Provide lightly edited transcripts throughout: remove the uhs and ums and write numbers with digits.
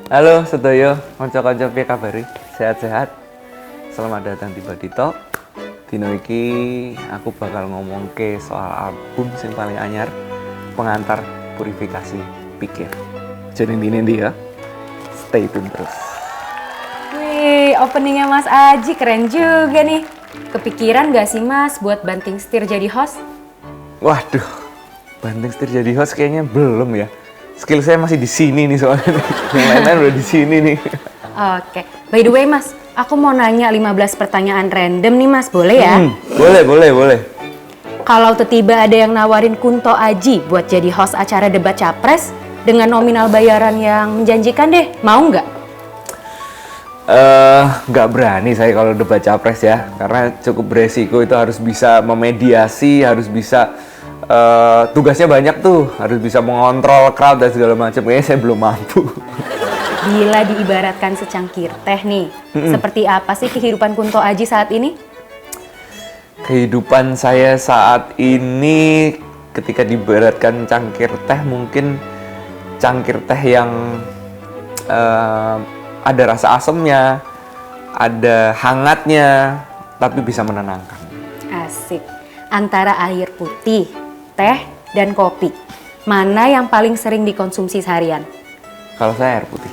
Halo Sedoyo, konco-konco piye kabari? Sehat-sehat? Selamat datang di Body Talk. Dino iki aku bakal ngomong ke soal album yang paling anyar, pengantar purifikasi pikir. Jadi ini dia, stay tune terus. Wih, openingnya Mas Aji keren juga nih. Kepikiran gak sih Mas buat banting setir jadi host? Waduh, banting setir jadi host kayaknya belum ya. Skill saya masih di sini nih soalnya. Yang lain-lain udah di sini nih. Oke, by the way Mas, aku mau nanya 15 pertanyaan random nih Mas, boleh ya? Boleh. Kalau tiba-tiba ada yang nawarin Kunto Aji buat jadi host acara debat capres dengan nominal bayaran yang menjanjikan deh, mau nggak? Nggak berani saya kalau debat capres ya, karena cukup beresiko. Itu harus bisa memediasi, harus bisa tugasnya banyak tuh, harus bisa mengontrol crowd dan segala macam. Kayaknya saya belum mampu. Bila diibaratkan secangkir teh nih, seperti apa sih kehidupan Kunto Aji saat ini? Kehidupan saya saat ini ketika diibaratkan cangkir teh, mungkin cangkir teh yang ada rasa asamnya, ada hangatnya, tapi bisa menenangkan. Asik. Antara air putih, teh, dan kopi, mana yang paling sering dikonsumsi seharian? Kalau saya air putih.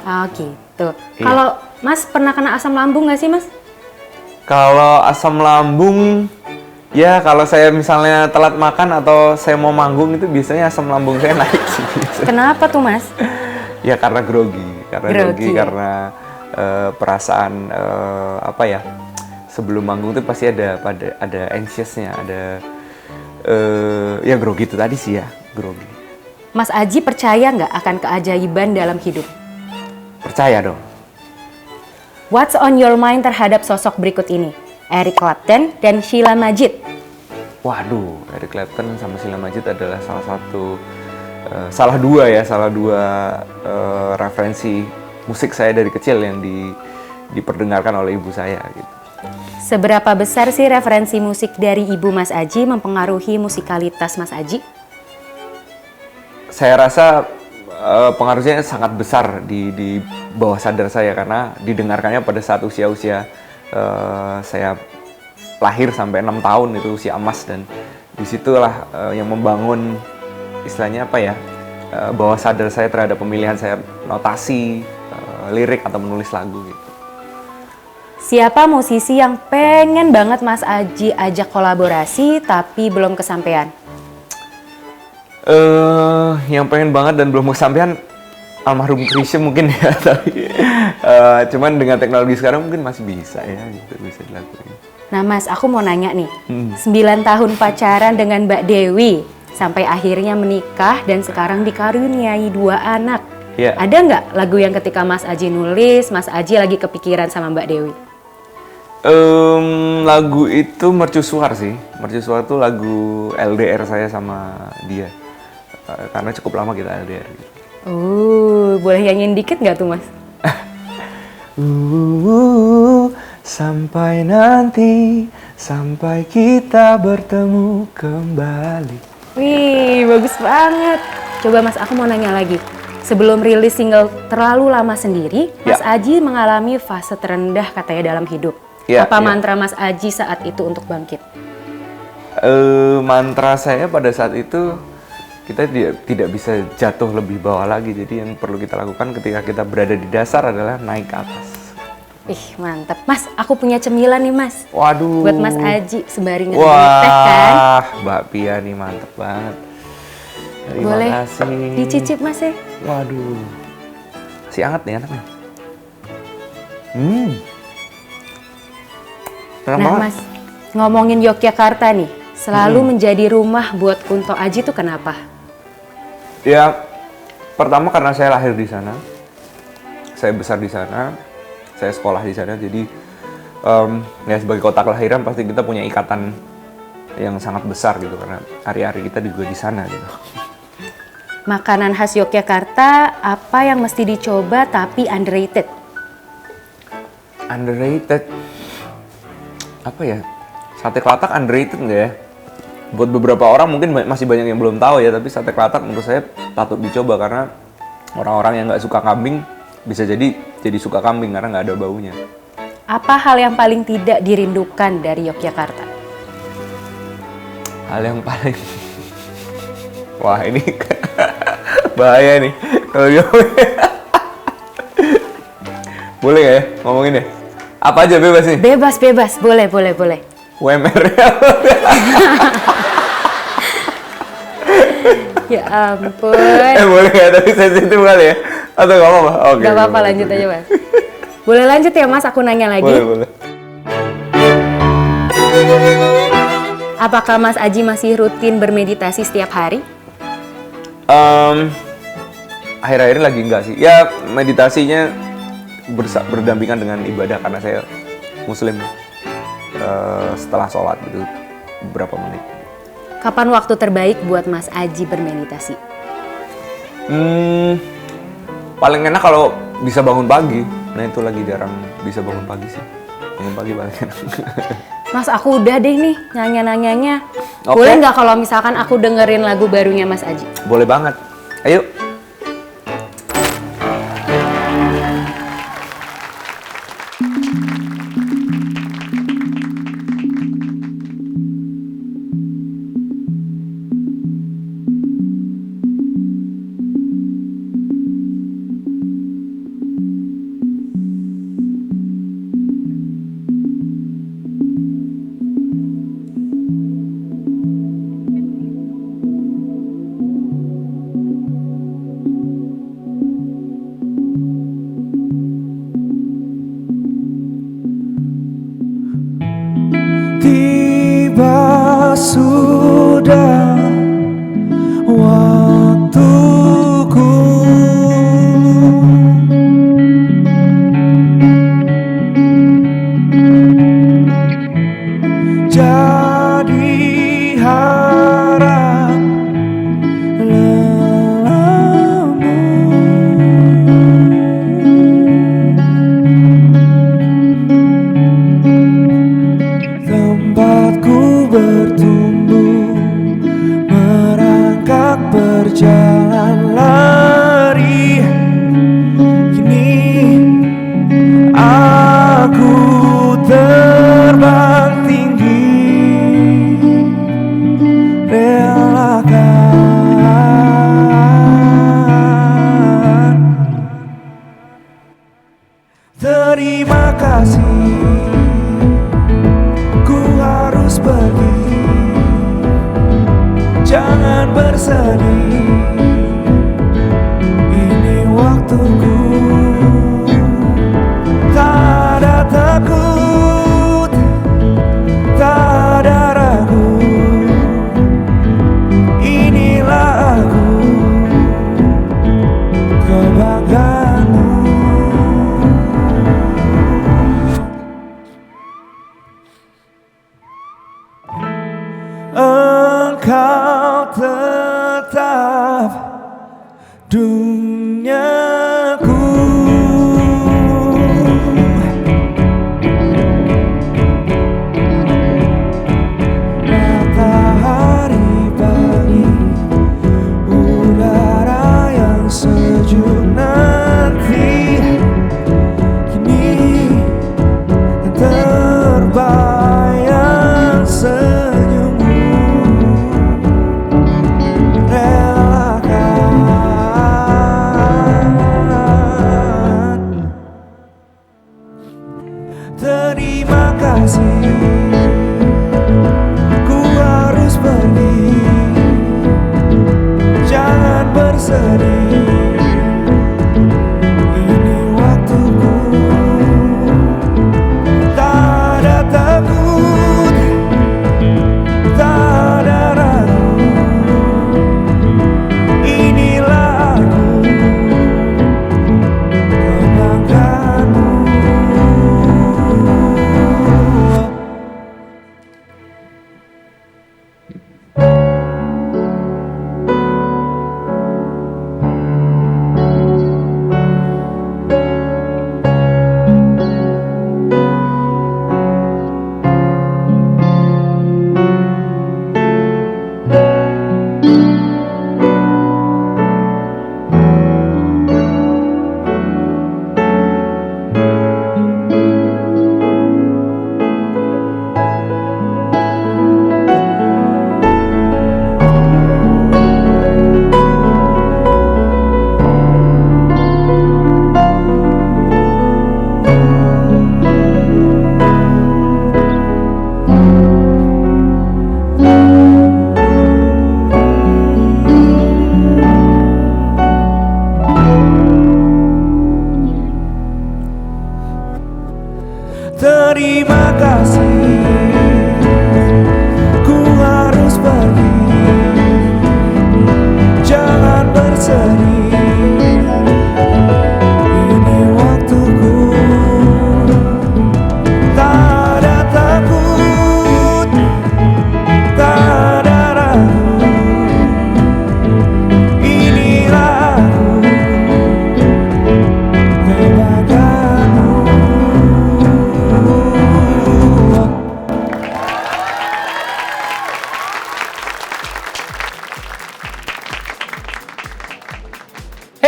Oh gitu. Iya. Kalau Mas pernah kena asam lambung nggak sih Mas? Kalau asam lambung, ya kalau saya misalnya telat makan atau saya mau manggung itu biasanya asam lambung saya naik sih. Kenapa tuh Mas? Ya karena grogi, karena perasaan apa ya? Sebelum manggung itu pasti ada anxiousnya, ada ya grogi itu tadi sih ya, grogi. Mas Aji percaya nggak akan keajaiban dalam hidup? Percaya dong. What's on your mind terhadap sosok berikut ini? Eric Clapton dan Sheila Majid. Waduh, Eric Clapton sama Sheila Majid adalah salah dua referensi musik saya dari kecil yang diperdengarkan oleh ibu saya gitu. Seberapa besar sih referensi musik dari ibu Mas Aji mempengaruhi musikalitas Mas Aji? Saya rasa pengaruhnya sangat besar di bawah sadar saya, karena didengarkannya pada saat usia saya lahir sampai 6 tahun, itu usia emas, dan disitulah yang membangun istilahnya apa ya, bawah sadar saya terhadap pemilihan saya notasi, lirik atau menulis lagu gitu. Siapa musisi yang pengen banget Mas Aji ajak kolaborasi tapi belum kesampaian? Yang pengen banget dan belum kesampaian almarhum Chrisye mungkin ya, tapi cuman dengan teknologi sekarang mungkin masih bisa ya, gitu, bisa dilakukan. Nah Mas, aku mau nanya nih, 9 tahun pacaran dengan Mbak Dewi, sampai akhirnya menikah dan sekarang dikaruniai 2 anak. Yeah. Ada nggak lagu yang ketika Mas Aji nulis, Mas Aji lagi kepikiran sama Mbak Dewi? Lagu itu Mercusuar sih. Mercusuar tuh lagu LDR saya sama dia. Karena cukup lama kita LDR gitu. Boleh nyanyiin dikit nggak tuh Mas? Sampai nanti, sampai kita bertemu kembali. Wih, bagus banget. Coba Mas, aku mau nanya lagi. Sebelum rilis single Terlalu Lama Sendiri, Mas Aji mengalami fase terendah katanya dalam hidup. Apa mantra Mas Aji saat itu untuk bangkit? Mantra saya pada saat itu, kita tidak bisa jatuh lebih bawah lagi. Jadi yang perlu kita lakukan ketika kita berada di dasar adalah naik ke atas. Ih, mantap. Mas, aku punya cemilan nih Mas. Waduh. Buat Mas Aji, sembari ngeteh teh kan. Wah, Mbak Pia nih mantep banget. Terima Boleh kasih. dicicip Mas ya? Waduh. Masih hangat nih anaknya. Enak Nah banget. Mas, ngomongin Yogyakarta nih, selalu menjadi rumah buat Kunto Aji tuh kenapa? Ya, pertama karena saya lahir di sana, saya besar di sana, saya sekolah di sana, jadi ya sebagai kota kelahiran pasti kita punya ikatan yang sangat besar gitu, karena hari-hari kita juga di sana gitu. Makanan khas Yogyakarta apa yang mesti dicoba tapi underrated? Underrated? Apa ya? Sate Klatak underrated nggak ya? Buat beberapa orang mungkin masih banyak yang belum tahu ya, tapi sate Klatak menurut saya patut dicoba karena Orang-orang yang nggak suka kambing bisa jadi suka kambing karena nggak ada baunya. Apa hal yang paling tidak dirindukan dari Yogyakarta? Hal yang paling wah ini bahaya nih kalau boleh nggak ya ngomongin ya? Apa aja bebas nih? Bebas, boleh. UMR Ya ampun. boleh nggak? Tapi sensitif kali ya? Atau nggak apa-apa? Oke. Gak apa-apa, lanjut aja Mas. Boleh lanjut ya Mas, aku nanya lagi. Boleh. Apakah Mas Aji masih rutin bermeditasi setiap hari? Akhir-akhir ini lagi enggak sih. Ya meditasinya berdampingan dengan ibadah karena saya Muslim. Setelah sholat gitu beberapa menit. Kapan waktu terbaik buat Mas Aji bermeditasi? Paling enak kalau bisa bangun pagi. Nah itu lagi jarang bisa bangun pagi sih. Bangun pagi paling enak. Mas, aku udah deh nih nanya-nanyanya. Oke. Boleh nggak kalau misalkan aku dengerin lagu barunya Mas Aji? Boleh banget. Ayo. Tiba sudah waktuku jadi harap lelamu. Tempatku bertumbuh, merangkak berjalan lari. Kini aku terbang tinggi, relakan. Terima kasih, ku harus pergi. Jangan bersedih, ini waktuku. Tak ada takut, tak ada ragu. Inilah aku, kebanggaanmu. Engkau tetap duniaku. Matahari pagi, udara yang sejuk nanti. Kini terbayang senyummu, relakan. Terima kasih, ku harus pergi. Jangan bersedih, ini waktuku. Tak ada takut, tak ada ragu. Inilah aku, kebanggaanmu.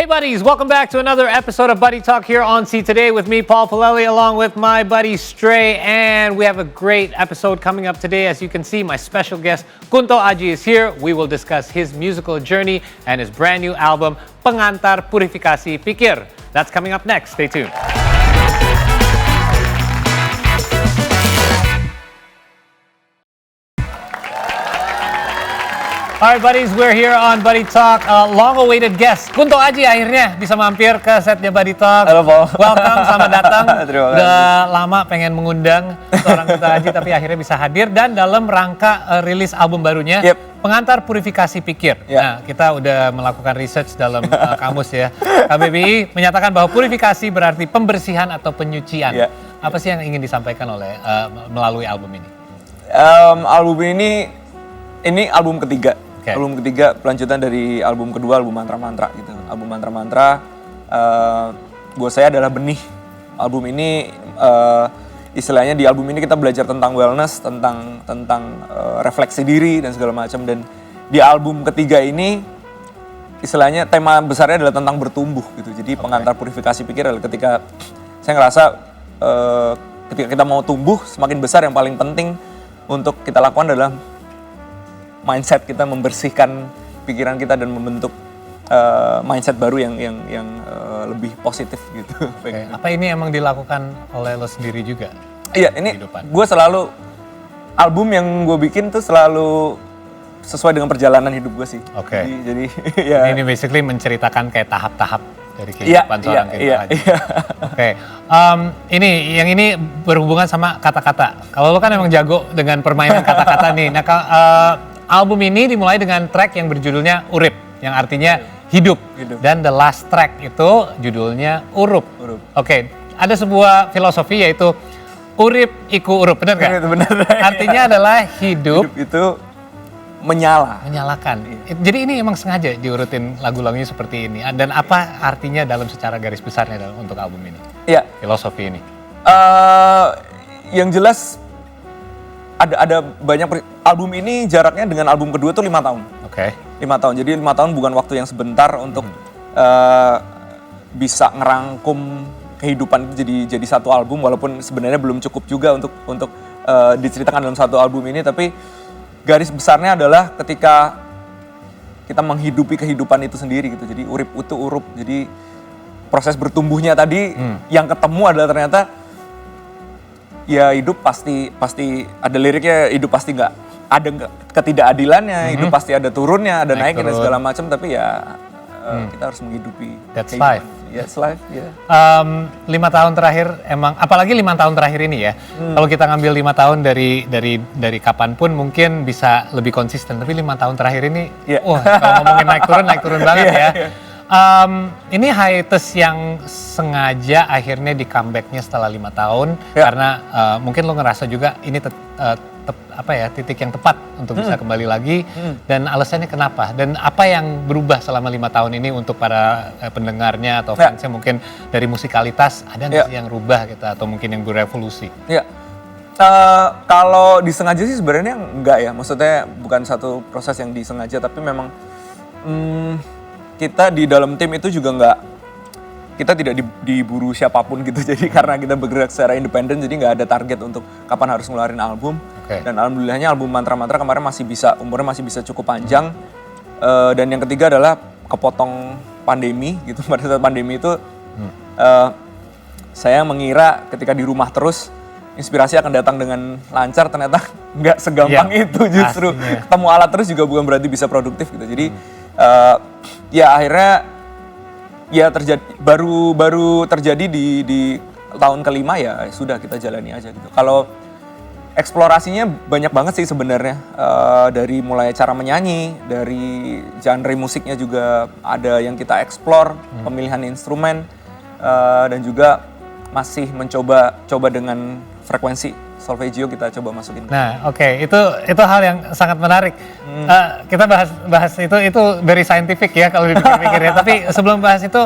Hey buddies, welcome back to another episode of Buddy Talk here on See Today with me, Paul Palelli, along with my buddy Stray, and we have a great episode coming up today. As you can see, my special guest Kunto Aji is here. We will discuss his musical journey and his brand new album, Pengantar Purifikasi Pikir. That's coming up next. Stay tuned. Alright buddies, we're here on Buddy Talk. Long-awaited guest, Kunto Aji akhirnya bisa mampir ke setnya Buddy Talk. Halo, Paul. Welcome, selamat datang. Terima kasih. Udah lama pengen mengundang seorang Kunto Aji, tapi akhirnya bisa hadir. Dan dalam rangka rilis album barunya, Pengantar Purifikasi Pikir. Nah, kita udah melakukan research dalam kamus ya. KBBI menyatakan bahwa purifikasi berarti pembersihan atau penyucian. Apa sih yang ingin disampaikan oleh melalui album ini? Album ini album ketiga. Okay. Album ketiga pelanjutan dari album kedua, album Mantra-Mantra gitu. Album Mantra-Mantra buat saya adalah benih. Album ini istilahnya di album ini kita belajar tentang wellness, tentang refleksi diri dan segala macam. Dan di album ketiga ini istilahnya tema besarnya adalah tentang bertumbuh gitu. Jadi pengantar purifikasi pikir adalah ketika saya ngerasa ketika kita mau tumbuh semakin besar, yang paling penting untuk kita lakukan adalah mindset kita, membersihkan pikiran kita dan membentuk mindset baru yang lebih positif gitu. Okay. Apa ini emang dilakukan oleh lo sendiri juga? Iya, ini gue selalu album yang gue bikin tuh selalu sesuai dengan perjalanan hidup gue sih. Oke. Jadi ya. Ini basically menceritakan kayak tahap-tahap dari kehidupan seorang Kunto Aji. Oke. Ini berhubungan sama kata-kata. Kalau lo kan emang jago dengan permainan kata-kata nih. Nah, album ini dimulai dengan track yang berjudulnya Urip, yang artinya hidup. Dan the last track itu judulnya Urup. Oke, ada sebuah filosofi yaitu Urip iku urup, benar nggak? Itu benar. Artinya adalah hidup itu menyalakan. Jadi ini emang sengaja diurutin lagu-lagunya seperti ini. Dan apa artinya dalam secara garis besarnya untuk album ini? Iya. Filosofi ini. Yang jelas ada banyak album ini jaraknya dengan album kedua tuh 5 tahun. Oke. 5 tahun. Jadi 5 tahun bukan waktu yang sebentar untuk bisa ngerangkum kehidupan itu jadi satu album, walaupun sebenarnya belum cukup juga untuk diceritakan dalam satu album ini, tapi garis besarnya adalah ketika kita menghidupi kehidupan itu sendiri gitu. Jadi urip itu urup. Jadi proses bertumbuhnya tadi yang ketemu adalah ternyata ya hidup pasti ada liriknya, hidup pasti nggak ada ketidakadilannya, hidup pasti ada turunnya, ada naiknya dan segala macam, tapi ya kita harus menghidupi. That's life. Yes, life. Yeah. 5 tahun terakhir emang, apalagi 5 tahun terakhir ini ya. Kalau kita ngambil 5 tahun dari kapanpun mungkin bisa lebih konsisten. Tapi 5 tahun terakhir ini, kalau ngomongin naik turun banget ya. Ini hiatus yang sengaja akhirnya di comebacknya setelah 5 tahun karena mungkin lo ngerasa juga ini titik yang tepat untuk bisa kembali lagi, dan alasannya kenapa dan apa yang berubah selama 5 tahun ini untuk para pendengarnya atau fansnya, mungkin dari musikalitas ada nggak sih yang rubah gitu atau mungkin yang berevolusi? Iya. Kalau disengaja sih sebenarnya enggak ya, maksudnya bukan satu proses yang disengaja, tapi memang kita di dalam tim itu juga kita tidak diburu siapapun gitu. Jadi karena kita bergerak secara independen, jadi nggak ada target untuk kapan harus ngeluarin album. Dan alhamdulillahnya album Mantra-Mantra kemarin umurnya masih bisa cukup panjang. Dan yang ketiga adalah kepotong pandemi gitu. Pada saat pandemi itu saya mengira ketika di rumah terus inspirasi akan datang dengan lancar, ternyata nggak segampang itu justru. Ketemu alat terus juga bukan berarti bisa produktif gitu. Jadi ya akhirnya baru terjadi di tahun kelima, ya sudah kita jalani aja gitu. Kalau eksplorasinya banyak banget sih sebenarnya, dari mulai cara menyanyi, dari genre musiknya juga ada yang kita explore, pemilihan instrumen, dan juga masih mencoba dengan frekuensi solfeggio kita coba masukin. Nah, itu hal yang sangat menarik. Kita bahas itu very scientific ya kalau dipikir-pikir ya. Tapi sebelum bahas itu,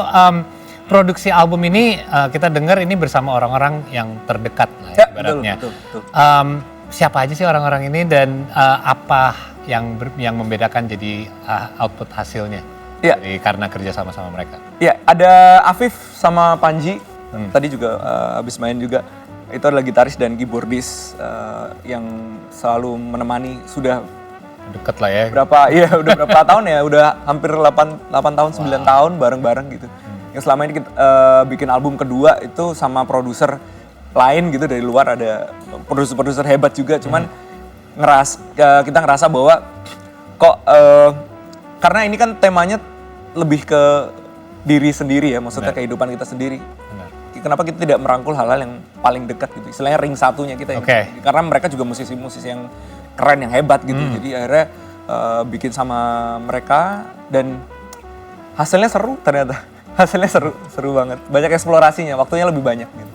produksi album ini kita dengar ini bersama orang-orang yang terdekat lah ibaratnya. Betul. Siapa aja sih orang-orang ini dan apa yang membedakan jadi output hasilnya? Iya. karena kerja sama mereka. Ya, ada Afif sama Panji. Tadi juga habis main juga. Itu adalah gitaris dan keyboardis yang selalu menemani sudah Deket lah ya. udah berapa tahun ya? Udah hampir 8 tahun, 9 tahun bareng-bareng gitu. Yang selama ini kita bikin album kedua itu sama produser lain gitu dari luar, ada produser-produser hebat juga, cuman kita ngerasa bahwa kok karena ini kan temanya lebih ke diri sendiri ya, maksudnya kehidupan kita sendiri. Benar. Kenapa kita tidak merangkul hal-hal yang paling dekat gitu, istilahnya ring satunya kita. Karena mereka juga musisi-musisi yang keren, yang hebat gitu. Jadi akhirnya bikin sama mereka dan hasilnya seru ternyata. Hasilnya seru banget. Banyak eksplorasinya, waktunya lebih banyak gitu.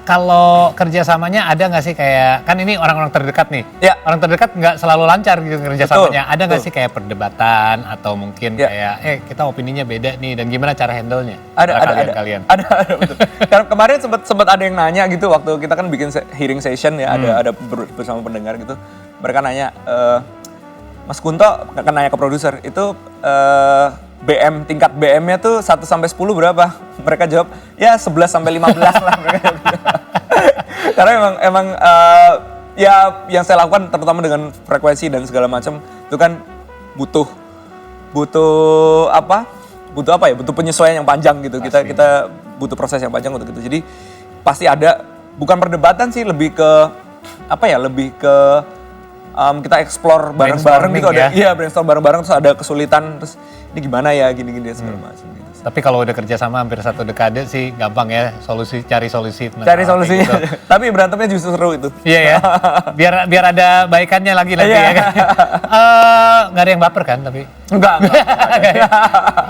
Kalau kerjasamanya ada nggak sih kayak, kan ini orang-orang terdekat nih, Ya. orang terdekat nggak selalu lancar gitu kerjasamanya. Ada nggak betul. sih kayak perdebatan atau mungkin Ya. kayak, kita opininya beda nih dan gimana cara handle-nya? Ada. Kalian. Ada betul. Karena kemarin sempat ada yang nanya gitu waktu kita kan bikin hearing session ya, ada bersama pendengar gitu. Mereka nanya, Mas Kunto akan nanya ke produser, itu tingkat BM-nya tuh 1 sampai 10 berapa? Mereka jawab, ya 11 sampai 15 lah mereka jawab. Karena emang ya yang saya lakukan terutama dengan frekuensi dan segala macam itu kan butuh apa ya? Butuh penyesuaian yang panjang gitu. Kita butuh proses yang panjang untuk itu. Jadi pasti ada, bukan perdebatan sih, lebih ke apa ya? Lebih ke kita explore bareng-bareng gitu, Brainstorming ya? Iya, brainstorm bareng-bareng, terus ada kesulitan, terus ini gimana ya, gini-gini segala macam gitu. Tapi kalau udah kerja sama hampir 1 dekade sih gampang ya, cari solusi. Cari solusinya, Gitu. tapi berantemnya justru seru itu. Iya ya, biar ada baikannya lagi nanti ya kan. Nggak ada yang baper kan tapi? Enggak.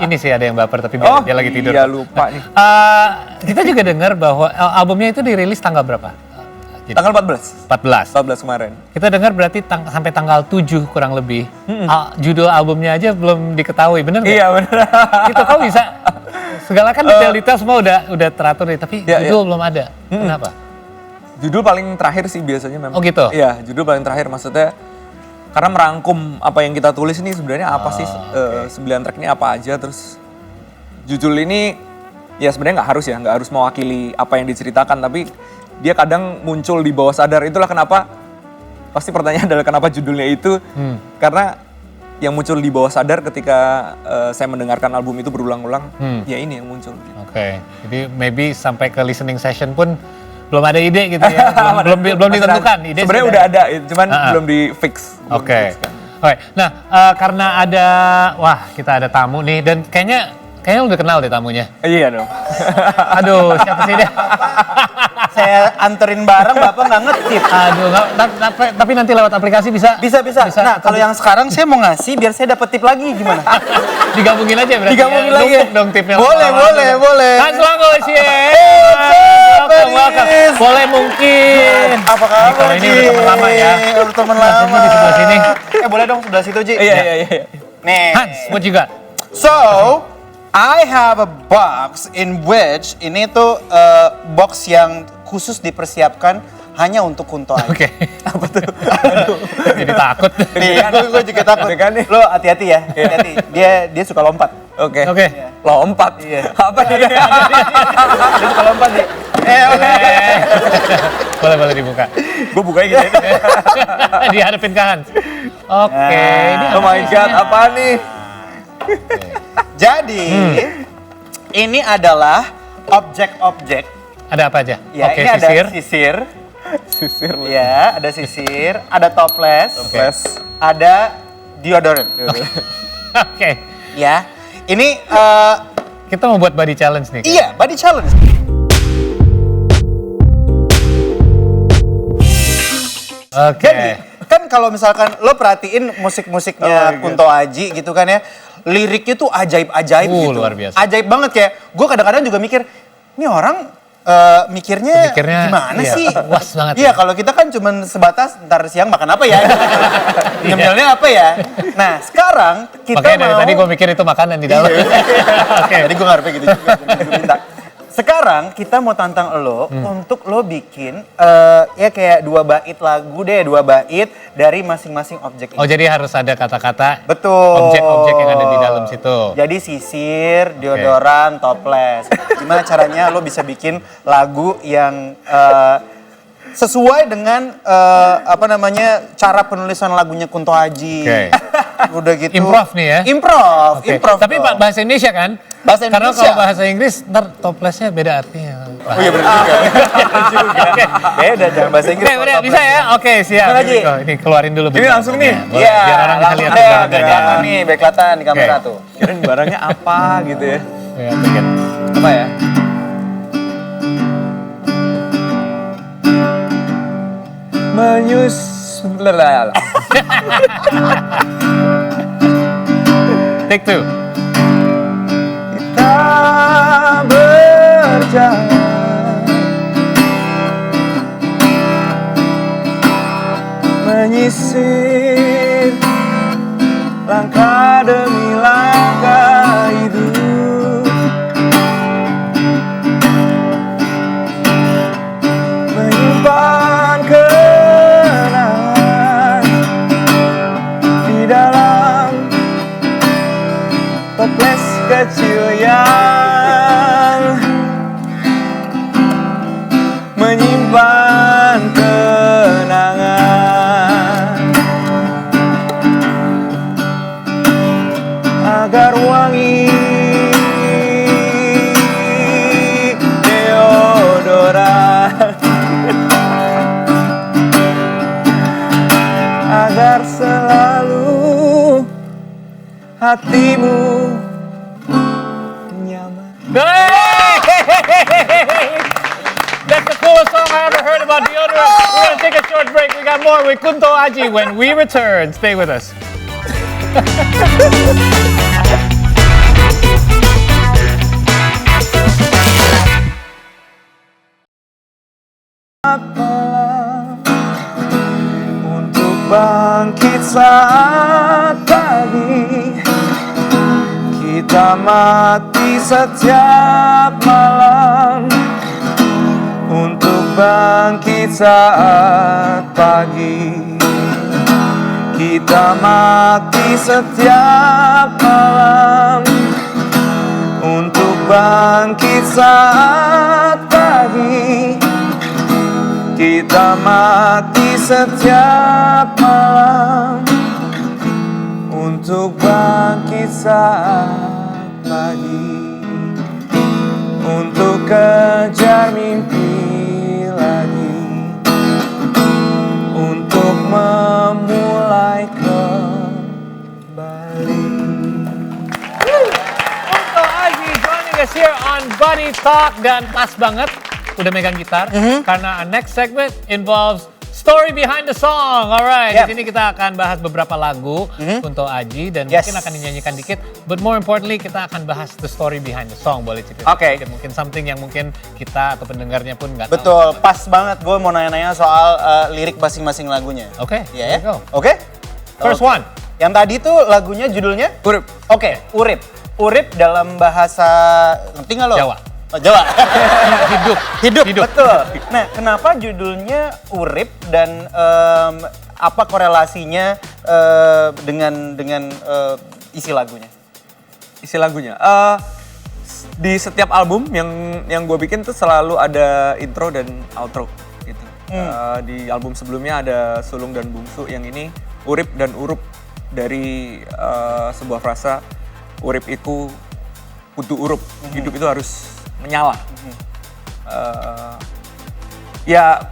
Ini sih ada yang baper tapi dia lagi tidur. Iya, lupa nih. Kita juga dengar bahwa albumnya itu dirilis tanggal berapa? Tanggal 14 kemarin. Kita dengar berarti sampai tanggal 7 kurang lebih. Judul albumnya aja belum diketahui, bener nggak? Iya, bener. Itu kok bisa? Segala kan detail-detail semua udah teratur nih, tapi judul belum ada. Kenapa? Judul paling terakhir sih biasanya memang. Oh gitu? Iya, judul paling terakhir, maksudnya karena merangkum apa yang kita tulis ini sebenarnya apa sih, 9 track ini apa aja, terus judul ini ya sebenarnya nggak harus mewakili apa yang diceritakan, tapi dia kadang muncul di bawah sadar. Itulah kenapa, pasti pertanyaan adalah kenapa judulnya itu, karena yang muncul di bawah sadar ketika saya mendengarkan album itu berulang-ulang, ya ini yang muncul. Oke, jadi maybe sampai ke listening session pun belum ada ide gitu ya, belum ditentukan ide. Sebenarnya udah ada, cuman belum di fix. Oke. Nah karena kita ada tamu nih dan kayaknya udah kenal deh tamunya. Iya dong. Aduh, siapa sih dia? Saya anterin barang, Bapak nggak ngetip. Aduh, tapi nanti lewat aplikasi bisa? Bisa. Nah, kalau yang sekarang saya mau ngasih biar saya dapat tip lagi, gimana? Digabungin aja berarti. Digabungin ya? lagi. Numpuk dong tipnya. Boleh. Hans Langus, boleh mungkin. Apa kabar, Kalau ini udah teman lama ya. Udah teman lama. Di sebelah sini. Boleh dong sebelah situ, Ji. Iya. Nih. Hans, what you got? So, I have a box in which ini tuh box yang khusus dipersiapkan hanya untuk Kunto aja. Oke. Apa tuh? Jadi takut. Nih, gue juga takut. Lo hati-hati ya. Hati-hati. Dia suka lompat. Oke. Oke. Lompat. Iya. Apa ini? Dia suka lompat nih. Oke. Boleh dibuka. Gue bukanya gitu ya. Dihadapin ke Hans. Oke. Ini Oh my god, apa nih? Jadi, ini adalah objek-objek. Ada apa aja? Ya, Oke, ini ada sisir. sisir. Ya, ada sisir, ada toples, Toples. ada deodorant. Oke. Ya, ini Kita mau buat body challenge nih. iya, body challenge. Oke. Jadi, kan kalau misalkan lo perhatiin musik-musiknya Kunto Aji gitu kan ya, liriknya tuh ajaib-ajaib gitu. Luar biasa. Ajaib banget, kayak gue kadang-kadang juga mikir, ini orang mikirnya gimana iya, sih? puas banget Iya, ya. kalau kita kan cuman sebatas ntar siang makan apa ya? Nyemilnya apa ya? Nah, sekarang kita Makanya dari mau... tadi gue mikir itu makanan di dalam. Oke. Jadi gue ngarepnya gitu juga, gue minta. Sekarang kita mau tantang lo untuk lo bikin ya kayak 2 bait lagu deh, 2 bait dari masing-masing objek Oh ini. jadi harus ada kata-kata Betul. objek-objek yang ada di dalam situ. Jadi sisir, deodoran, toples. Gimana caranya lo bisa bikin lagu yang sesuai dengan cara penulisan lagunya Kunto Aji. Oke. Udah gitu. Improv nih ya? Improv, Oke. improv. Tapi dong. bahasa Indonesia kan? Bahasa Karena Indonesia. kalau bahasa Inggris ntar toplesnya beda artinya. Oh iya benar juga. Beda jangan bahasa Inggris. Oke, udah bisa ya? Oke, siap. Gimana, Ji? Ini keluarin dulu. Ini langsung nih? Boleh, Iya, biar orang bisa langsung lihat deh, biar gambarnya. kelihatan nih, biar kelihatan di kamera Oke. tuh. Kirain barangnya apa gitu ya. Ya, bikin. Apa ya? Take 2. Kita berjalan menyisir langkah demi langkah hidup, menyimpan kenangan di dalam toples kecil yang menyimpan kenangan agar wangi deodoran agar selalu hatimu nyaman. Hey! That's the coolest song I ever heard about deodorant. We're gonna take a short break. We got more with Kunto Aji when we return. Stay with us. Untuk bangkit saat pagi, kita mati setiap malam. Untuk bangkit saat pagi, kita mati setiap malam. Untuk bangkit saat pagi, kita mati setiap malam. Untuk bangkit saat pagi, untuk kejar mimpi lagi, untuk memulai kembali. Kunto Aji joining us here on Buddy Talk dan pas banget udah megang gitar karena our next segment involves story behind the song. Alright, Yep. di sini kita akan bahas beberapa lagu Kunto Aji dan Yes. mungkin akan dinyanyikan dikit. But more importantly kita akan bahas the story behind the song. Boleh cerita? Oke. Mungkin something yang mungkin kita atau pendengarnya pun nggak tahu. Betul, pas banget gue mau nanya-nanya soal lirik masing-masing lagunya. Oke, Iya ya? there you go. Oke? First Oke. one. Yang tadi tuh lagunya judulnya? Urip. Oke, Urip. Urip dalam bahasa, ngerti nggak lo? Jawa. Oh, Jawa. Hidup. Hidup, betul. Nah, kenapa judulnya Urip dan apa korelasinya dengan isi lagunya? Isi lagunya. Di setiap album yang gue bikin tuh selalu ada intro dan outro gitu. Di album sebelumnya ada Sulung dan Bungsu, yang ini Urip dan Urup, dari sebuah frasa urip iku kudu urup, hidup itu harus menyala. Ya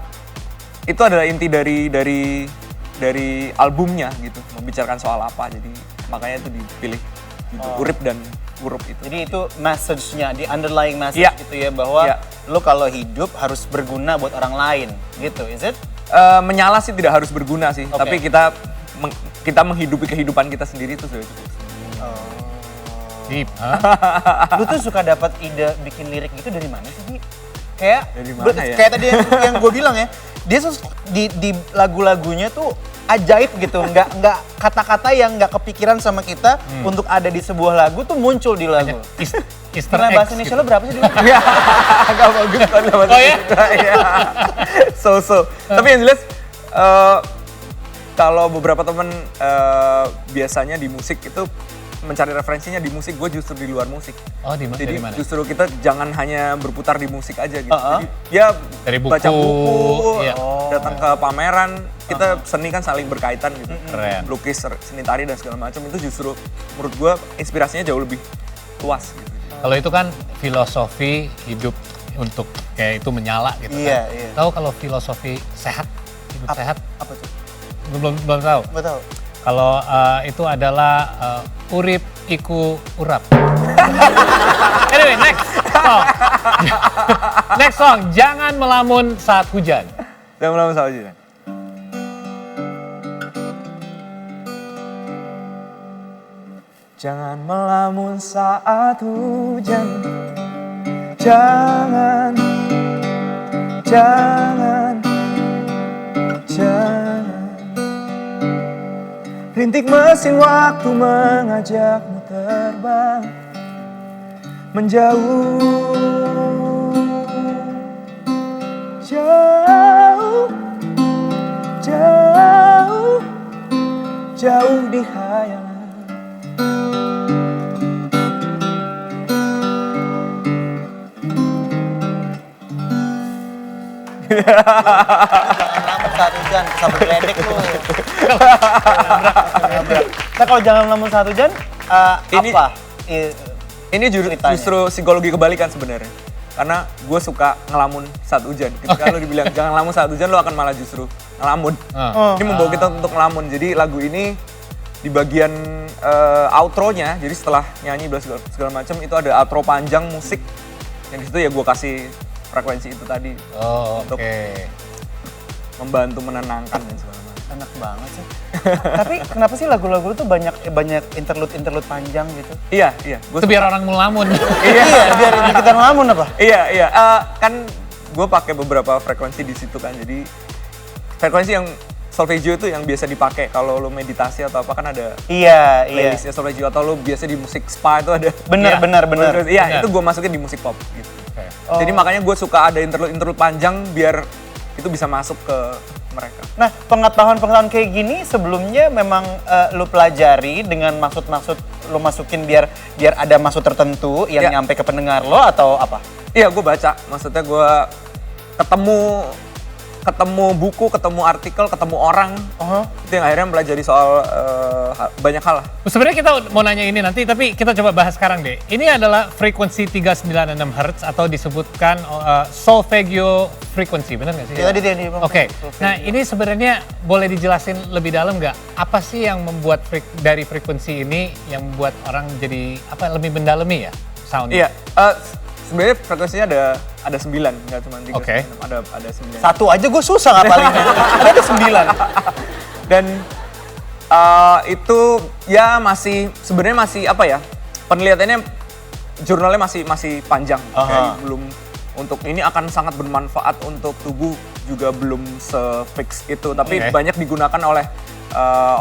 itu adalah inti dari albumnya gitu, membicarakan soal apa, jadi makanya itu dipilih judul Urip dan Urup itu. Jadi itu message-nya, di underlying message Iya. gitu ya, bahwa Iya. lo kalau hidup harus berguna buat orang lain gitu, is it? Menyala sih tidak harus berguna sih, Oke. tapi kita menghidupi kehidupan kita sendiri itu sudah cukup. Deep, Lu tuh suka dapat ide bikin lirik gitu dari mana sih, Bi? Kayak Dari mana ya? kayak tadi yang gue bilang ya, dia di lagu-lagunya tuh ajaib gitu, nggak kata-kata yang nggak kepikiran sama kita untuk ada di sebuah lagu tuh muncul di lagu. Easter Karena eggs bahasa Indonesia gitu. lo berapa sih dulu? Iya, agak bagus kan bahasa Oh, ya? Indonesia. Iya. So. Tapi yang jelas kalau beberapa temen biasanya di musik itu mencari referensinya di musik, gue justru di luar musik. Oh, dari Jadi mana? justru kita jangan hanya berputar di musik aja gitu. Jadi ya Dari buku, baca buku, iya. datang ke pameran, kita seni kan saling berkaitan gitu. Keren. Lukis, seni tari dan segala macam itu justru menurut gue inspirasinya jauh lebih luas gitu. Kalau itu kan filosofi hidup untuk kayak itu menyala gitu Iya, kan. iya. Tahu kalau filosofi sehat, hidup sehat? Apa tuh? Belum tahu. Betul. Kalau itu adalah urip iku urap. Anyway, next song. Next song, Jangan Melamun Saat Hujan. Dan lama sama aja. Jangan melamun saat hujan. Jangan. Rintik mesin waktu mengajakmu terbang menjauh, jauh di hayangan. Namun saat hujan, sampai geledek lu. Nah kalau jangan namun saat hujan, Ini- apa? Ini Ceritanya. justru psikologi kebalikan sebenarnya. Karena gue suka ngelamun saat hujan. Ketika lo dibilang jangan ngelamun saat hujan, lo akan malah justru ngelamun. Ini membawa kita untuk ngelamun. Jadi lagu ini di bagian outro-nya, jadi setelah nyanyi segala macam itu ada outro panjang musik. Yang di situ ya gue kasih frekuensi itu tadi Oh, Untuk- oke. membantu menenangkan dan segala macam. Enak banget sih. Tapi kenapa sih lagu-lagu lu tuh banyak interlude panjang gitu? Iya. Gua Itu biar orang melamun. Iya, biar kita ngelamun apa? Iya. Kan gue pakai beberapa frekuensi di situ kan. Jadi frekuensi yang solfeggio itu yang biasa dipakai kalau lo meditasi atau apa kan ada Iya. playlistnya solfeggio atau lo biasa di musik spa itu ada. Bener. Iya, Bener. itu gue masukin di musik pop gitu. Oke. Jadi makanya gue suka ada interlude panjang biar itu bisa masuk ke mereka. Nah, pengetahuan kayak gini sebelumnya memang lu pelajari dengan maksud-maksud lu masukin biar ada maksud tertentu yang Ya. nyampe ke pendengar lo atau apa? Iya, gue baca. Maksudnya gue ketemu buku, ketemu artikel, ketemu orang. Itu yang akhirnya mempelajari soal banyak hal lah. Sebenarnya kita mau nanya ini nanti, tapi kita coba bahas sekarang deh. Ini adalah frekuensi 396 Hz atau disebutkan solfeggio frequency, benar nggak sih? Ya, tadi dia bilang Oke, solfeggio. nah ini sebenarnya boleh dijelasin lebih dalam nggak? Apa sih yang membuat dari frekuensi ini yang membuat orang jadi lebih mendalami ya soundnya? Iya, sebenarnya frekuensinya ada 9, nggak cuma 3. Oke. Ada 9. Satu aja gue susah ngapalinnya. Ada 9. Dan itu ya sebenarnya masih apa ya? Penelitiannya jurnalnya masih panjang. Kayak belum untuk ini akan sangat bermanfaat untuk tubuh juga belum se-fix itu, tapi Oke. banyak digunakan oleh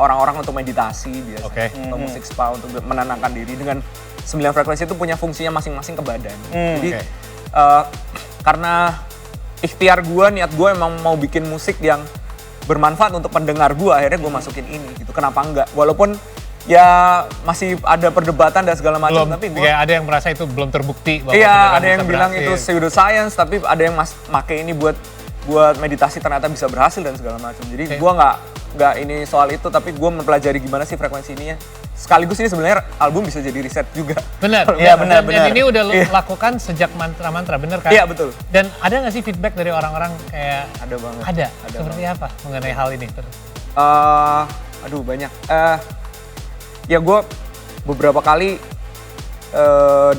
orang-orang untuk meditasi biasanya Oke. atau musik spa untuk menenangkan diri dengan 9 frekuensi itu punya fungsinya masing-masing ke badan. Jadi Oke. karena ikhtiar gue, niat gue emang mau bikin musik yang bermanfaat untuk pendengar gue, akhirnya gue masukin ini gitu. Kenapa enggak? Walaupun ya masih ada perdebatan dan segala macam, Belum, tapi gue kayak ada yang merasa itu belum terbukti. Bahwa iya, beneran ada yang bisa bilang berhasil. itu pseudoscience, tapi ada yang make ini buat meditasi ternyata bisa berhasil dan segala macam. Jadi Oke. gue nggak ini soal itu, tapi gue mempelajari gimana sih frekuensi ininya. Sekaligus ini sebenarnya album bisa jadi riset juga. Benar. Iya, benar, Dan benar. ini udah lo lakukan sejak mantra-mantra, bener kan? Iya, betul. Dan ada nggak sih feedback dari orang-orang kayak Ada banget. Ada. Ada Seperti apa mengenai hal ini? Aduh banyak. Ya gue beberapa kali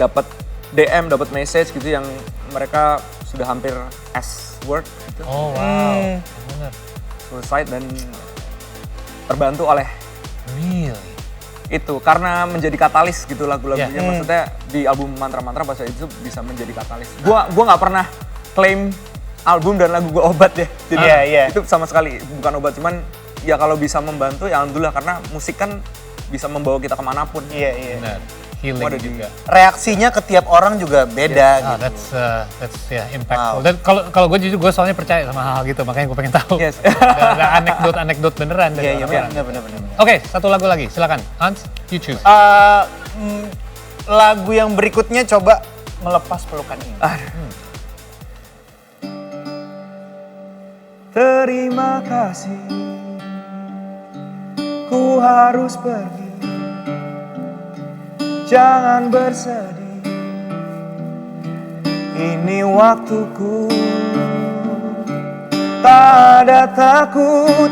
dapat DM, dapat message gitu yang mereka sudah hampir S-word gitu, Oh wow. Bener. suicide dan terbantu oleh Really? itu karena menjadi katalis gitu lagu-lagunya. Yeah. Maksudnya di album mantra-mantra pas itu bisa menjadi katalis. Gua nggak pernah klaim album dan lagu gua obat ya. Jadi Iya, iya. itu sama sekali bukan obat, cuman ya kalau bisa membantu ya alhamdulillah, karena musik kan bisa membawa kita kemanapun. Iya. Benar. Healing juga. Reaksinya ke tiap orang juga beda Oh, gitu. that's impactful. Wow. Dan kalau gue jujur, gue soalnya percaya sama hal gitu, makanya gue pengen tahu. Yes. ada anekdot beneran dari Iya, orang-orang. benar. Oke, satu lagu lagi, silakan. Hans, you choose. Lagu yang berikutnya coba Melepas Pelukan Ini. Terima kasih, ku harus pergi. Jangan bersedih, ini waktuku. Tak ada takut,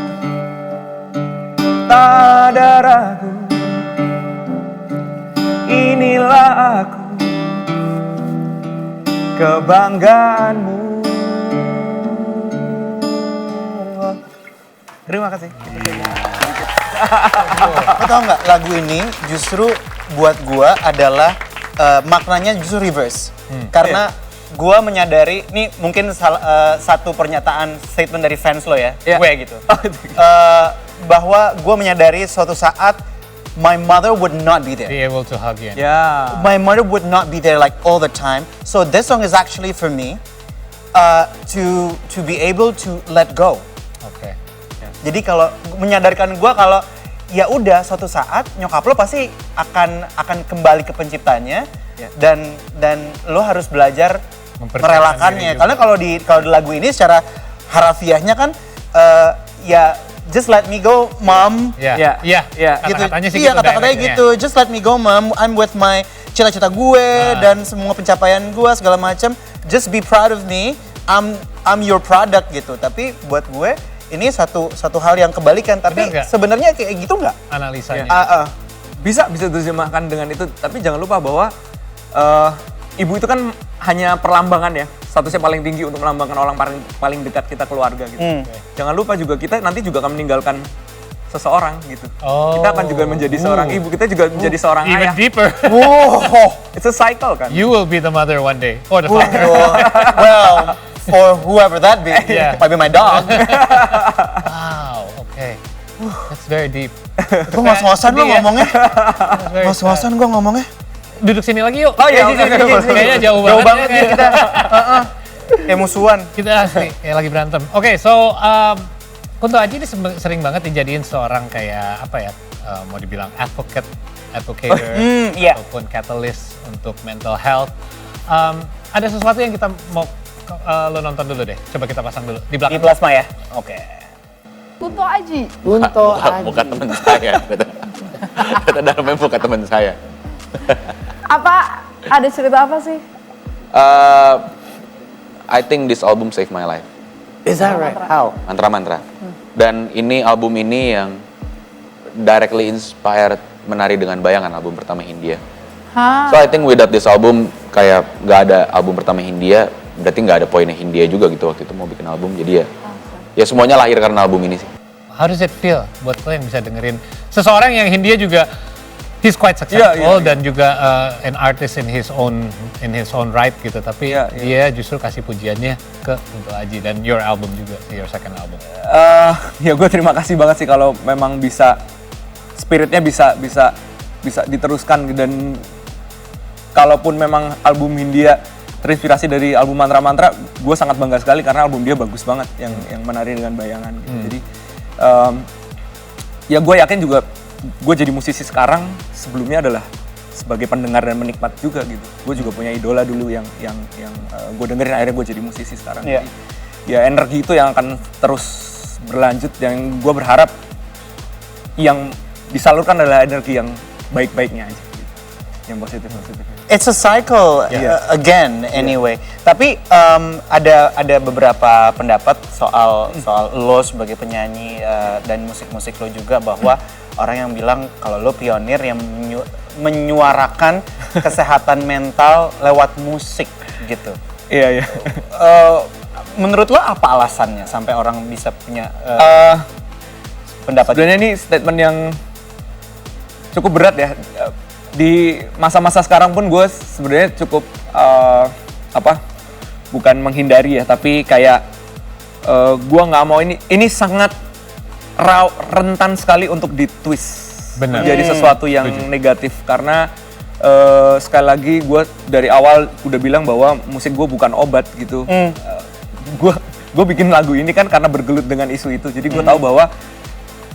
tak ada ragu. Inilah aku, kebanggaanmu. Terima kasih. Lo tau nggak, lagu ini justru buat gua adalah maknanya justru reverse. Karena gua menyadari, nih mungkin satu pernyataan statement dari fans lo ya, gue gitu. Bahwa gua menyadari suatu saat my mother would not be there. Be able to hug you. Ya. My mother would not be there like all the time. So this song is actually for me to be able to let go. Oke. Jadi kalau menyadarkan gue kalau ya udah suatu saat nyokap lo pasti akan kembali ke penciptanya dan lo harus belajar merelakannya. Karena kalau di lagu ini secara harafiahnya kan ya just let me go mom. Iya. Gitu. Kata-katanya sih iya, gitu. kata-katanya directnya. gitu. Just let me go mom. I'm with my cita-cita gue dan semua pencapaian gue segala macam. Just be proud of me. I'm your product gitu. Tapi buat gue ini satu hal yang kebalikan, tapi sebenarnya kayak gitu nggak? Analisanya. Bisa diterjemahkan dengan itu, tapi jangan lupa bahwa ibu itu kan hanya perlambangan ya, statusnya paling tinggi untuk melambangkan orang paling dekat kita, keluarga gitu. Jangan lupa juga kita nanti juga akan meninggalkan seseorang gitu. Kita akan juga menjadi seorang ibu, kita juga menjadi seorang Even ayah. deeper. Wow. It's a cycle kan. You will be the mother one day. Or the father. Well, for whoever that be, might be my dog. Wow, okay. That's very deep. Gue ngos-ngosan lo ngomongnya. That's very Ngos-ngosan gue ngomongnya. Duduk sini lagi yuk. Oh iya, Kayaknya jauh Jauh banget banget ya. nih kita. Kayak musuhan. Kita asli kayak lagi berantem. Oke, so Kunto Aji ini sering banget dijadiin seorang kayak apa ya, mau dibilang advocator, iya. ataupun catalyst untuk mental health. Ada sesuatu yang kita mau lo nonton dulu deh. Coba kita pasang dulu di Di belakang. plasma ya? Oke. Kunto Aji. Bukan teman saya. Kata Darmen bukan teman saya. Apa ada cerita apa sih? I think this album saved my life. Is that right? How? Mantra-mantra. Dan ini album ini yang directly inspired Menari Dengan Bayangan, album pertama Hindia. So I think without this album, kayak nggak ada album pertama Hindia, berarti nggak ada poinnya Hindia juga gitu waktu itu mau bikin album. Jadi ya semuanya lahir karena album ini sih. How does it feel buat lo yang bisa dengerin seseorang yang Hindia juga he's quite successful dan juga an artist in his own right gitu, tapi dia justru kasih pujiannya ke Kunto Aji dan your album juga, your second album. Ya gue terima kasih banget sih kalau memang bisa spiritnya bisa diteruskan, dan kalaupun memang album Hindia terinspirasi dari album Mantra-Mantra, gue sangat bangga sekali karena album dia bagus banget yang Menari Dengan Bayangan gitu. Jadi ya gue yakin juga gue jadi musisi sekarang sebelumnya adalah sebagai pendengar dan menikmat juga gitu. Gue juga punya idola dulu yang gue dengerin, akhirnya gue jadi musisi sekarang. Jadi, ya energi itu yang akan terus berlanjut, dan gue berharap yang disalurkan adalah energi yang baik-baiknya aja gitu. Yang positif. It's a cycle again anyway. Tapi ada beberapa pendapat soal lo sebagai penyanyi dan musik-musik lo juga, bahwa orang yang bilang kalau lo pionir yang menyuarakan kesehatan mental lewat musik gitu. Iya. Menurut lo apa alasannya sampai orang bisa punya pendapat? Sebenarnya ini statement yang cukup berat ya. Di masa-masa sekarang pun gue sebenarnya cukup bukan menghindari ya, tapi kayak gue nggak mau ini sangat rentan sekali untuk ditwist Benar. menjadi sesuatu yang negatif karena sekali lagi gue dari awal udah bilang bahwa musik gue bukan obat gitu. Gue bikin lagu ini kan karena bergelut dengan isu itu, jadi gue tahu bahwa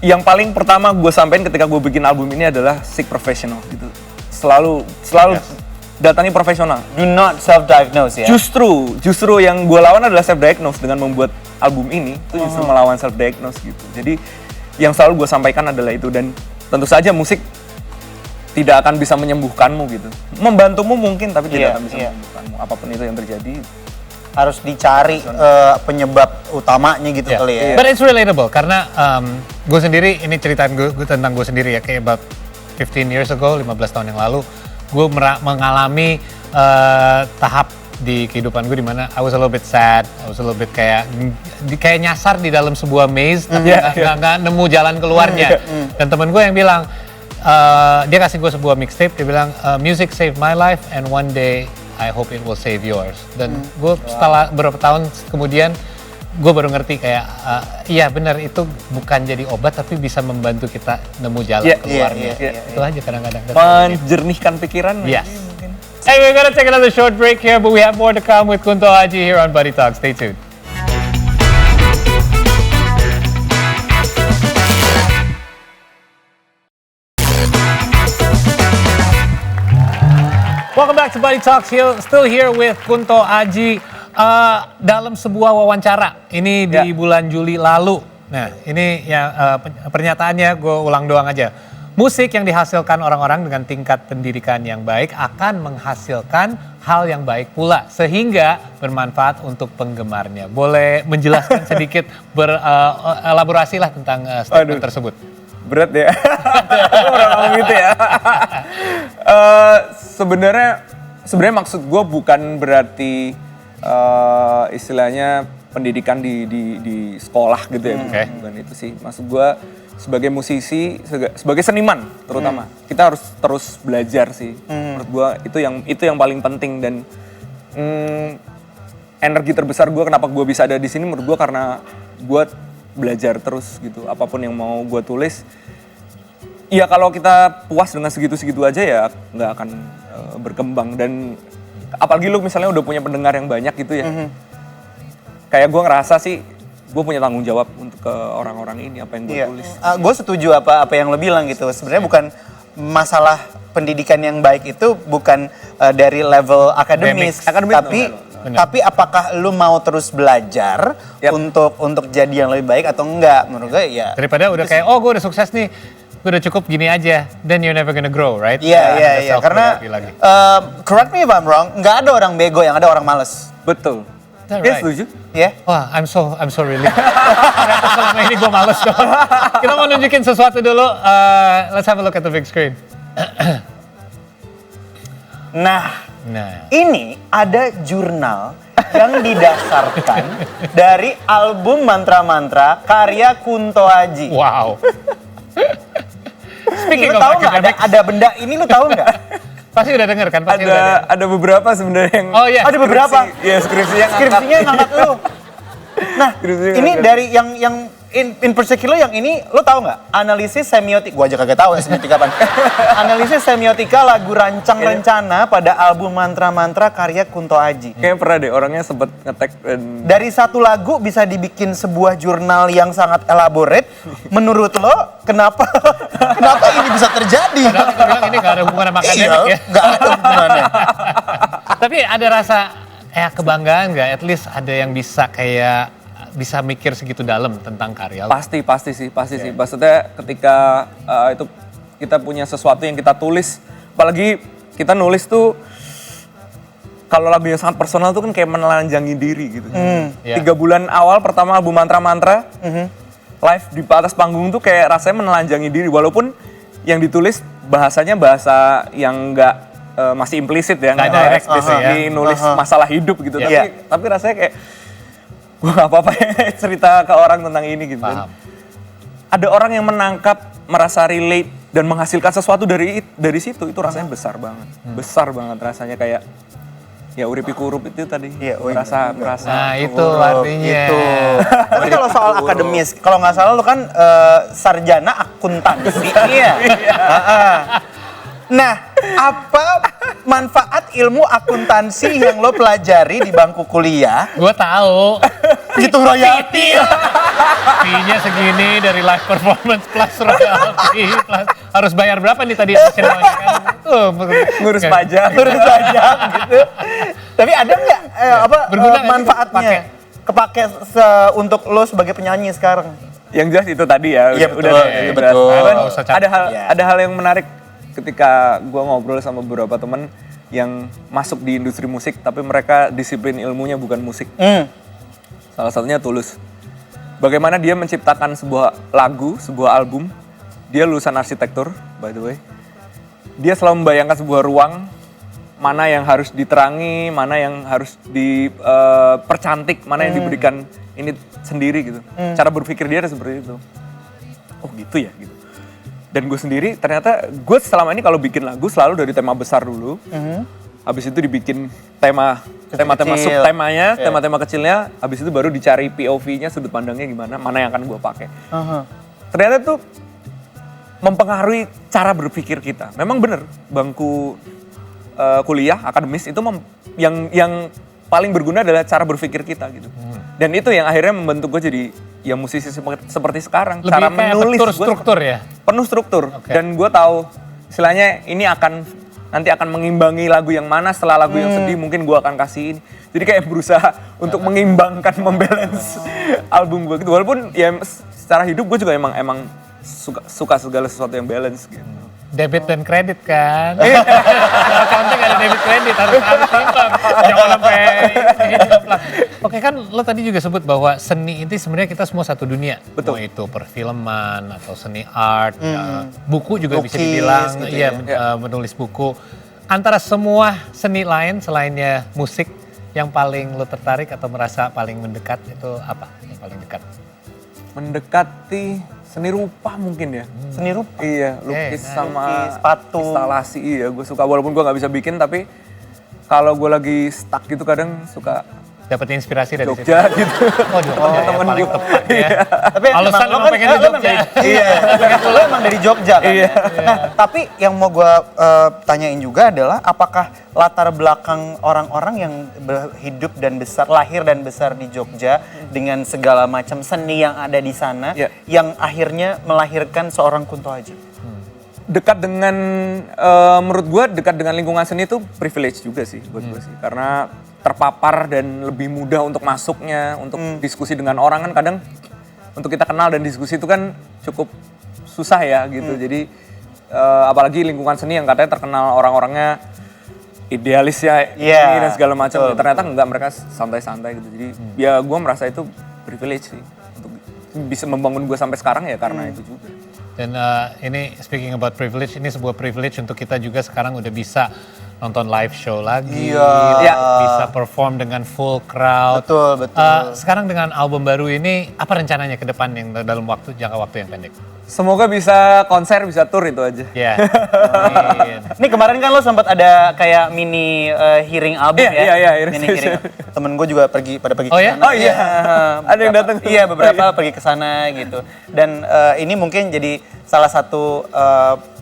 yang paling pertama gue sampein ketika gue bikin album ini adalah seek professional gitu. Selalu datangi profesional. Do not self-diagnose ya. Justru yang gue lawan adalah self-diagnose dengan membuat album ini. Itu justru melawan self-diagnose gitu. Jadi yang selalu gue sampaikan adalah itu. Dan tentu saja musik tidak akan bisa menyembuhkanmu gitu. Membantumu mungkin, tapi tidak akan bisa menyembuhkanmu. Apapun itu yang terjadi. Harus dicari penyebab utamanya gitu kali ya. But it's relatable karena gue sendiri, ini ceritaan gue tentang gue sendiri ya, kayak about 15 years ago, 15 tahun yang lalu, gue mengalami tahap di kehidupan gue di mana I was a little bit sad, I was a little bit kayak nyasar di dalam sebuah maze tapi nggak nemu jalan keluarnya. Dan temen gue yang bilang, dia kasih gue sebuah mixtape, dia bilang music saved my life and one day I hope it will save yours. Dan gue setelah beberapa tahun kemudian gue baru ngerti kayak iya benar, itu bukan jadi obat tapi bisa membantu kita nemu jalan keluarnya. Itu aja kadang-kadang. Menjernihkan pikiran. Yes. Hey, we're gonna take another short break here, but we have more to come with Kunto Aji here on Buddy Talk. Stay tuned. Welcome back to Buddy Talks. Still here with Kunto Aji dalam sebuah wawancara. Ini di bulan Juli lalu. Nah, ini ya pernyataannya gue ulang doang aja. Musik yang dihasilkan orang-orang dengan tingkat pendidikan yang baik akan menghasilkan hal yang baik pula, sehingga bermanfaat untuk penggemarnya. Boleh menjelaskan sedikit, berelaborasi lah tentang statement tersebut. Berat ya. Orang ngomong gitu ya. Sebenarnya maksud gue bukan berarti istilahnya pendidikan di sekolah gitu ya. Bukan itu sih. Maksud gue sebagai musisi, sebagai seniman terutama, kita harus terus belajar sih. Menurut gue itu yang paling penting. Dan energi terbesar gue kenapa gue bisa ada di sini menurut gue karena gue belajar terus gitu. Apapun yang mau gue tulis, ya kalau kita puas dengan segitu-segitu aja ya nggak akan berkembang. Dan apalagi lu misalnya udah punya pendengar yang banyak gitu ya, kayak gue ngerasa sih gue punya tanggung jawab untuk ke orang-orang ini apa yang gue tulis. Gue setuju apa yang lo bilang gitu. Sebenarnya bukan masalah pendidikan yang baik itu bukan dari level akademis, tapi apakah lu mau terus belajar untuk jadi yang lebih baik atau enggak? Menurut gue ya. Daripada udah kayak gue udah sukses nih, gue udah cukup gini aja, then you're never gonna grow, right? Iya. Karena correct me if I'm wrong, nggak ada orang bego, yang ada orang males. Betul. Right. Setuju? Ya. Wah, I'm so relieved. Ternyata selama ini gue males dong. Kita mau nunjukin sesuatu dulu. Let's have a look at the big screen. Nah, ini ada jurnal yang didasarkan dari album Mantra-Mantra karya Kunto Aji. Wow. Lu tahu nggak ada benda ini, lu tahu nggak? Pasti udah denger kan? Pasti ada beberapa sebenarnya yang ada beberapa. Skripsinya ngangkat lu. Nah, ini dari yang in particular yang ini lu tahu nggak? Analisis semiotik. Gua aja kagak tahu semiotika apa. Analisis semiotika lagu rancang rencana pada album Mantra-Mantra karya Kunto Aji. Kayaknya pernah deh orangnya sempet nge-tag. Dari satu lagu bisa dibikin sebuah jurnal yang sangat elaborate. Menurut lo kenapa ini bisa terjadi? Padahal kita bilang ini gak ada hubungan sama akademik ya. Gak ada hubungannya. Tapi ada rasa kebanggaan gak? At least ada yang bisa mikir segitu dalam tentang karya. Pasti sih. Maksudnya ketika itu kita punya sesuatu yang kita tulis, apalagi kita nulis tuh kalau lagu yang sangat personal tuh kan kayak menelanjangi diri gitu. 3 bulan awal pertama album Mantra-Mantra, live di atas panggung tuh kayak rasanya menelanjangi diri, walaupun yang ditulis bahasanya bahasa yang nggak masih implisit ya, nggak direct nulis masalah hidup gitu, tapi rasanya kayak gue gak apa-apa ya cerita ke orang tentang ini gitu. Ada orang yang menangkap, merasa relate dan menghasilkan sesuatu dari situ, itu rasanya besar banget. Besar banget rasanya, kayak Ya uripiku urup itu tadi. Iya, merasa. Nah itu artinya. Itu. Tapi kalau soal akademis, kalau nggak salah lu kan sarjana akuntansi. Iya. Nah, apa manfaat ilmu akuntansi yang lo pelajari di bangku kuliah? Gue tahu. Gitu royalti. Fee-nya segini dari live performance plus royalty plus. Harus bayar berapa nih tadi? Ngurus pajak. Ngurus pajak gitu. Tapi ada nggak Berguna nggak sih manfaatnya? Kepake untuk lo sebagai penyanyi sekarang? Yang jelas itu tadi ya. Iya, betul, udah iya, jelas. betul. Kan Nggak usah capek. ada hal yang menarik ketika gue ngobrol sama beberapa teman yang masuk di industri musik tapi mereka disiplin ilmunya bukan musik. Salah satunya Tulus. Bagaimana dia menciptakan sebuah lagu, sebuah album. Dia lulusan arsitektur, by the way. Dia selalu membayangkan sebuah ruang, mana yang harus diterangi, mana yang harus dipercantik, mana yang diberikan ini sendiri gitu. Cara berpikir dia seperti itu. Oh gitu ya gitu. Dan gue sendiri ternyata gue selama ini kalau bikin lagu selalu dari tema besar dulu. Habis itu dibikin tema subtemanya, tema-tema kecilnya, habis itu baru dicari POV-nya, sudut pandangnya gimana, mana yang akan gue pakai. Ternyata tuh mempengaruhi cara berpikir kita. Memang bener, bangku kuliah, akademis itu yang paling berguna adalah cara berpikir kita gitu. Dan itu yang akhirnya membentuk gue jadi ya musisi seperti sekarang. Lebih cara kayak menulis struktur ya? Penuh struktur. Okay. Dan gue tahu istilahnya ini nanti akan mengimbangi lagu yang mana, setelah lagu yang sedih mungkin gue akan kasih ini. Jadi kayak berusaha untuk mengimbangkan, membalance album gue gitu. Walaupun ya secara hidup gue juga emang suka segala sesuatu yang balance gitu. Debit dan kredit kan? Accounting ada debit kredit, harus timbang. Jangan sampai Oke kan lo tadi juga sebut bahwa seni itu sebenarnya kita semua satu dunia. Betul. Mau itu perfilman atau seni art, buku juga bisa dibilang, gitu iya menulis buku. Antara semua seni lain selainnya musik, yang paling lo tertarik atau merasa paling mendekat itu apa? Yang paling dekat? Mendekati seni rupa mungkin ya. Seni rupa? Iya, lukis sama lukis, sepatu. instalasi. Iya, gue suka walaupun gue nggak bisa bikin tapi kalau gue lagi stuck gitu kadang suka Dapat inspirasi dari Jogja gitu. Oh, Jogja temen paling gue. tepat ya. Tapi Alasan emang lo pengen di Jogja. Iya, lo emang dari Jogja kan? Iya. Nah, tapi yang mau gue tanyain juga adalah apakah latar belakang orang-orang yang hidup dan besar, lahir dan besar di Jogja dengan segala macam seni yang ada di sana, yang akhirnya melahirkan seorang Kunto Aji? Dekat dengan, menurut gue dekat dengan lingkungan seni itu privilege juga sih buat gue sih. Karena terpapar dan lebih mudah untuk masuknya, untuk diskusi dengan orang kan kadang untuk kita kenal dan diskusi itu kan cukup susah ya gitu. Jadi apalagi lingkungan seni yang katanya terkenal orang-orangnya idealis ya ini dan segala macam. Ternyata enggak, mereka santai-santai gitu. Jadi ya gue merasa itu privilege sih untuk bisa membangun gue sampai sekarang ya karena itu juga. Dan ini speaking about privilege, ini sebuah privilege untuk kita juga sekarang udah bisa nonton live show lagi, bisa perform dengan full crowd. Betul, betul. Sekarang dengan album baru ini, apa rencananya ke depan yang dalam jangka waktu yang pendek? Semoga bisa konser, bisa tour itu aja. Ya. Ini kemarin kan lo sempat ada kayak mini hearing album ya? Iya, mini hearing. Temen gue juga pergi ke Oh ya? sana. Oh iya, ada yang datang. Iya, beberapa pergi ke sana gitu. Dan ini mungkin jadi salah satu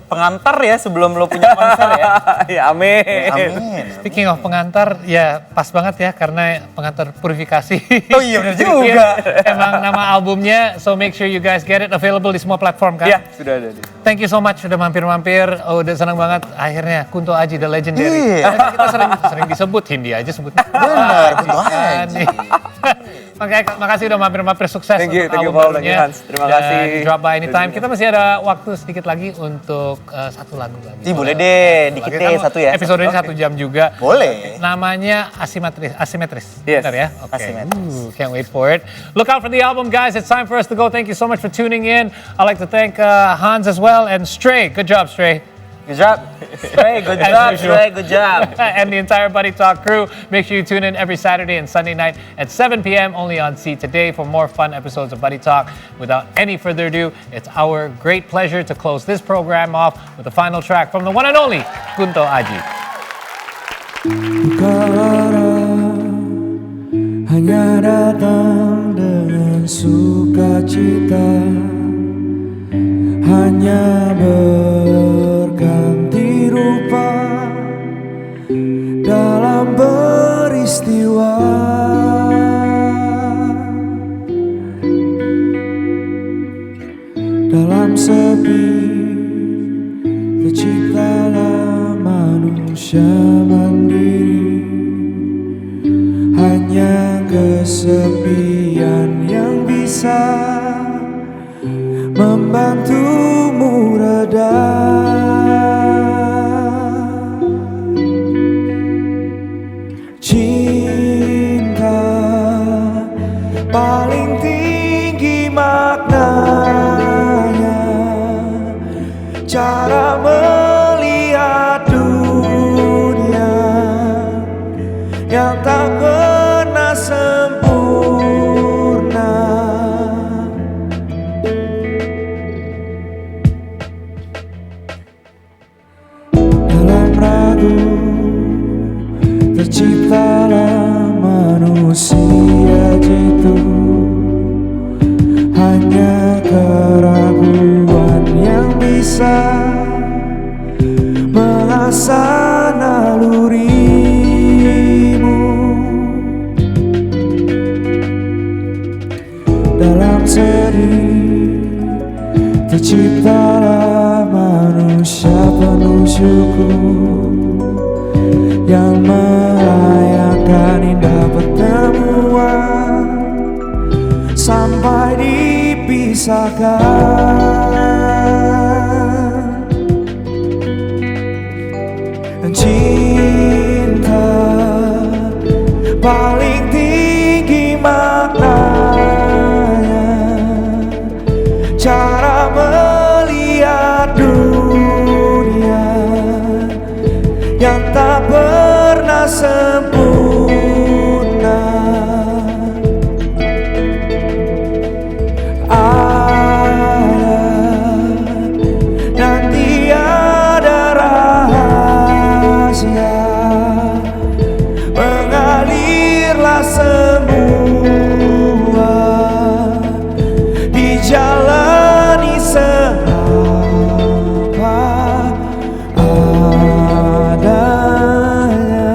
pengantar ya sebelum lo punya konser ya. Ya amin. Amin. Speaking of pengantar, ya pas banget ya karena pengantar purifikasi. Oh iya benar juga. Emang nama albumnya, so make sure you guys get it, available di semua platform kan? Iya, sudah ada. Thank you so much udah mampir-mampir. Oh, udah senang banget akhirnya Kunto Aji the legendary. Iya. Karena kita sering disebut Hindi aja sebutnya. Benar, Kunto Aji. Makasih udah mampir-mampir, sukses Thank you, untuk album Paul, thank you, barunya. Hans. Terima kasih. Dan drop by anytime. Kita masih ada waktu sedikit lagi untuk satu lagu lagi. Boleh deh, dikit deh satu ya. Episode ini 1 jam juga. Boleh. Namanya Asimetris. Yes. Bentar ya. Okay. Asimetris. Can't wait for it. Look out for the album, guys. It's time for us to go. Thank you so much for tuning in. I'd like to thank Hans as well and Stray. Good job, Stray. Good job. Stray, good job. Stray, good job. And the entire Buddy Talk crew. Make sure you tune in every Saturday and Sunday night at 7 p.m. only on See Today for more fun episodes of Buddy Talk. Without any further ado, it's our great pleasure to close this program off with the final track from the one and only Kunto Aji. Dunia datang dengan sukacita, hanya berganti rupa dalam peristiwa. Dalam sepi terciptalah manusia mandiri, hanya kesepian yang bisa membantumu reda. Cinta paling tinggi maknanya, cara melihat dunia yang tak pernah sempurna. Dalam ragu terciptalah manusia jitu, hanya keraguan yang bisa mengasah nalurimu. Dalam sedih terciptalah manusia penuh syukur yang merayakan indah pertemuan sampai dipisahkan. Cinta paling tinggi maknanya, cara melihat dunia yang tak pernah sempurna. Dan tiada rahasia, mengalirlah semua, dijalani seapa adanya.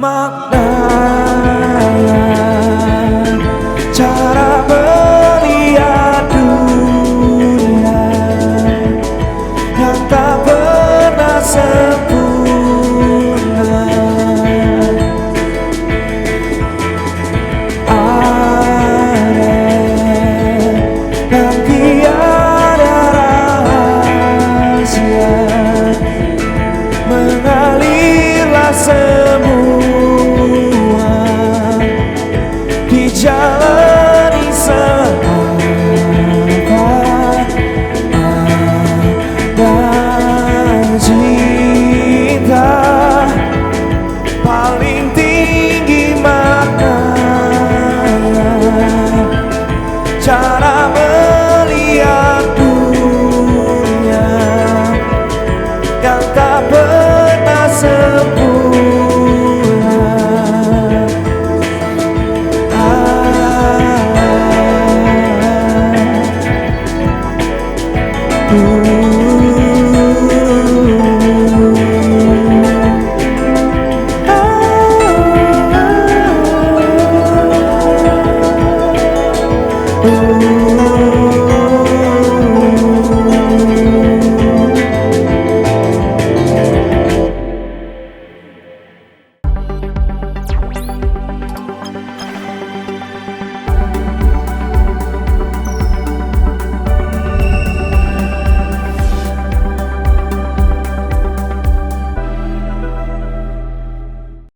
Makna